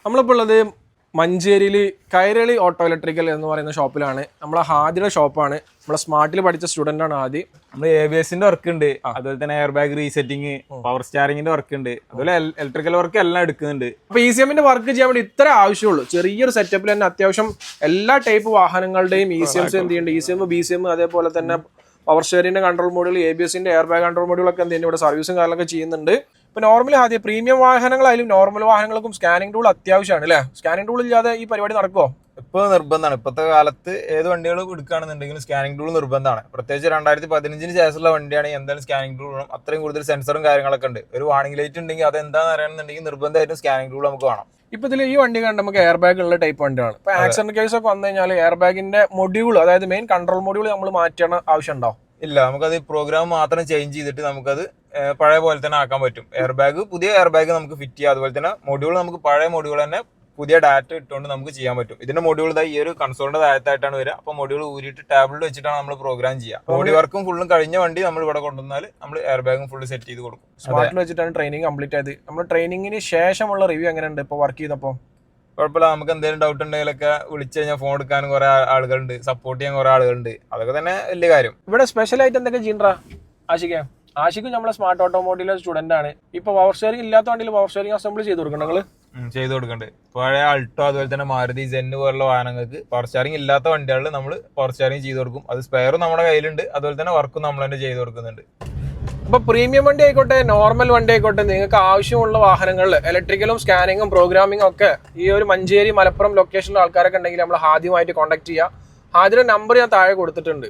നമ്മളിപ്പോൾ ഉള്ളത് മഞ്ചേരിയിൽ കൈരളി ഓട്ടോ ഇലക്ട്രിക്കൽ എന്ന് പറയുന്ന ഷോപ്പിലാണ്. നമ്മളെ ഹാദിയുടെ ഷോപ്പാണ്. നമ്മളെ സ്മാർട്ടിൽ പഠിച്ച സ്റ്റുഡൻ്റ് ആണ് ഹാദി. നമ്മൾ ABSന്റെ വർക്ക് ഉണ്ട്, അതുപോലെ തന്നെ എയർ ബാഗ് റീസെറ്റിംഗ്, പവർ സ്റ്റാറിങ്ങിന്റെ വർക്ക് ഉണ്ട്, അതുപോലെ ഇലക്ട്രിക്കൽ വർക്ക് എല്ലാം എടുക്കുന്നുണ്ട്. അപ്പോൾ ECMന്റെ വർക്ക് ചെയ്യാൻ വേണ്ടി ഇത്ര ആവശ്യമുള്ളൂ. ചെറിയൊരു സെറ്റപ്പിൽ തന്നെ അത്യാവശ്യം എല്ലാ ടൈപ്പ് വാഹനങ്ങളുടെയും ECMs എന്ത് ചെയ്യുന്നുണ്ട്, ECM, BCM, അതേപോലെ തന്നെ പവർ സ്റ്റിയറിംഗിന്റെ കൺട്രോൾ മോഡ്യൂൾ, ABSന്റെ എയർ ബാഗ് കൺട്രോൾ മോഡ്യൂളൊക്കെ എന്ത് ചെയ്യുന്നുണ്ട്, ഇവിടെ സർവീസും കാര്യങ്ങളൊക്കെ ചെയ്യുന്നുണ്ട്. ഇപ്പോൾ നോർമലി ആദ്യം പ്രീമിയം വാഹനങ്ങളായാലും നോർമൽ വാഹനങ്ങൾക്കും സ്കാനിംഗ് ടൂൾ അത്യാവശ്യമാണ് അല്ലേ? സ്കാനിംഗ് ടൂൾ ഇല്ലാതെ ഈ പരിപാടി നടക്കുമോ? ഇപ്പോൾ നിർബന്ധമാണ്. ഇപ്പോഴത്തെ കാലത്ത് ഏത് വണ്ടികൾ എടുക്കുകയാണെന്നുണ്ടെങ്കിലും സ്കാനിംഗ് ടൂൾ നിർബന്ധമാണ്. പ്രത്യേകിച്ച് 2015 ശേഷമുള്ള വണ്ടിയാണെങ്കിൽ എന്തായാലും സ്കാനിംഗ് ടൂൾ വേണം. അത്രയും കൂടുതൽ സെൻസറും കാര്യങ്ങളൊക്കെ ഉണ്ട്. ഒരു വാർണിംഗ് ലൈറ്റ് ഉണ്ടെങ്കിൽ അത് എന്താണെന്ന് അറിയണമെന്നുണ്ടെങ്കിൽ നിർബന്ധമായിട്ടും സ്കാനിംഗ് ടൂൾ നമുക്ക് വേണം. ഇപ്പൊ ഇതിൽ ഈ വണ്ടി കണ്ട് നമുക്ക് എയർ ബാഗ് ഉള്ള ടൈപ്പ് വണ്ടിയാണ്. ഇപ്പൊ ആക്സിഡന്റ് കേസ് ഒക്കെ വന്നു കഴിഞ്ഞാൽ എയർ ബാഗിന്റെ മൊഡ്യൂൾ, അതായത് മെയിൻ കൺട്രോൾ മൊഡ്യൂൾ നമ്മൾ മാറ്റണ ആവശ്യം ഉണ്ടോ? ഇല്ല, നമുക്കത് പ്രോഗ്രാം മാത്രം ചേഞ്ച് ചെയ്തിട്ട് നമുക്കത് പഴയ പോലെ തന്നെ ആക്കാൻ പറ്റും. എയർ ബാഗ് പുതിയ എയർ ബാഗ് നമുക്ക് ഫിറ്റ് ചെയ്യാം. അതുപോലെ തന്നെ മൊഡ്യൂൾ നമുക്ക് പഴയ മൊഡ്യൂൾ തന്നെ പുതിയ ഡാറ്റ ഇട്ടുകൊണ്ട് നമുക്ക് ചെയ്യാൻ പറ്റും. ഇതിന്റെ മൊഡ്യൂൾ ഈ ഒരു കൺസോളിന്റെ താഴത്തായിട്ടാണ് വരിക. അപ്പോൾ മൊഡ്യൂൾ ഊരിയിട്ട് ടാബ്ലറ്റ് വെച്ചിട്ടാണ് നമ്മൾ പ്രോഗ്രാം ചെയ്യുക. ബോഡി വർക്കും ഫുള്ളും കഴിഞ്ഞ വണ്ടി നമ്മൾ ഇവിടെ കൊണ്ടുവന്നാൽ നമ്മൾ എയർ ബാഗും ഫുള്ള് സെറ്റ് ചെയ്ത് കൊടുക്കും. സ്മാർട്ടിൽ വെച്ചിട്ടാണ് ട്രെയിനിങ് കംപ്ലീറ്റ് ആയത്. നമ്മൾ ട്രെയിനിങ്ങിന് ശേഷമുള്ള റിവ്യൂ എങ്ങനെയുണ്ട് ഇപ്പോൾ വർക്ക് ചെയ്തപ്പോൾ? കുഴപ്പമില്ല. നമുക്ക് എന്തെങ്കിലും ഡൗട്ട് ഉണ്ടെങ്കിലൊക്കെ വിളിച്ചു കഴിഞ്ഞാൽ ഫോൺ എടുക്കാനും കുറെ ആളുകളുണ്ട്, സപ്പോർട്ട് ചെയ്യാൻ കുറെ ആളുകളുണ്ട്. അതൊക്കെ തന്നെ വലിയ കാര്യം. ഇവിടെ സ്പെഷ്യൽ ആയിട്ട് എന്തൊക്കെ ചെയ്യണ്ടാ ആഷിക്കും നമ്മളെ സ്മാർട്ട് ഓട്ടോമോട്ടീവിലെ സ്റ്റുഡന്റ് ആണ്. ഇപ്പൊ പവർ സ്റ്റിയറിംഗ് ഇല്ലാത്ത വണ്ടിയിൽ പവർ സ്റ്റിയറിംഗ് അസംബിൾ ചെയ്ത് കൊടുക്കണം നിങ്ങൾ? ചെയ്ത് കൊടുക്കുന്നുണ്ട്. പഴയ അൾട്ടോ അതുപോലെ തന്നെ മാരുതി സെന്ന് പോലുള്ള വാഹനങ്ങൾക്ക് പവർ സ്റ്റിയറിംഗ് ഇല്ലാത്ത വണ്ടികളിൽ നമ്മൾ പവർ സ്റ്റിയറിംഗ് ചെയ്ത് കൊടുക്കും. അത് സ്പെയറും നമ്മുടെ കയ്യിലുണ്ട്, അതുപോലെ തന്നെ വർക്കും നമ്മൾ തന്നെ ചെയ്ത് കൊടുക്കുന്നുണ്ട്. അപ്പൊ പ്രീമിയം വണ്ടി ആയിക്കോട്ടെ നോർമൽ വണ്ടി ആയിക്കോട്ടെ, നിങ്ങൾക്ക് ആവശ്യമുള്ള വാഹനങ്ങളിൽ ഇലക്ട്രിക്കലും സ്കാനിങ്ങും പ്രോഗ്രാമിംഗും ഒക്കെ ഈ ഒരു മഞ്ചേരി മലപ്പുറം ലൊക്കേഷനിലെ ആൾക്കാരൊക്കെ ഉണ്ടെങ്കിൽ നമ്മൾ ഹാദിയുമായിട്ട് കോൺടാക്ട് ചെയ്യുക. ഹാദിയുടെ നമ്പർ ഞാൻ താഴെ കൊടുത്തിട്ടുണ്ട്.